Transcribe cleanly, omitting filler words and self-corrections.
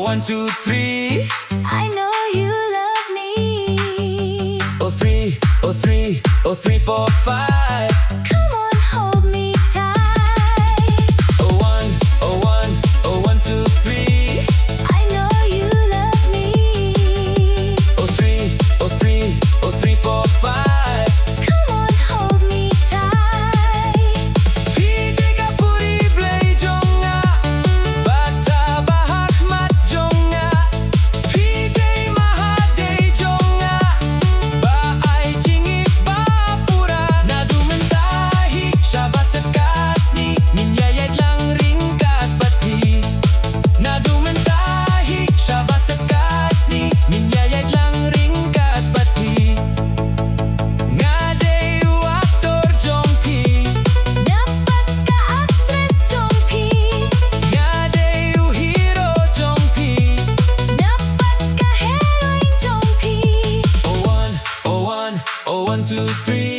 Oh, 1, 2, 3. I know you love me. Oh, 3, oh, 3, oh, 3, 4, 5. Come on, hold me tight. Oh, 1, oh, 1, oh, 1, 2, 3. I know you love me. Oh, 3, oh, 3, oh, 3, 4, 5. Come on, hold me tight. Pite ka puri play jonga, bata bahak mat jonga. Pite mahade jonga, ba ay jingit ba pura. Nadumentahi syabas sekasi, minyayat lang ringkat pati. Nadumentahi syabas sekasi, minyayat lang ringkat pati. Ngade aktor Jongphi, Dapat ka actress Jongphi. ngade hero Jongphi. Dapat ka heroine Jongphi. Oh, 1, oh, 1, oh, 1, 2, 3.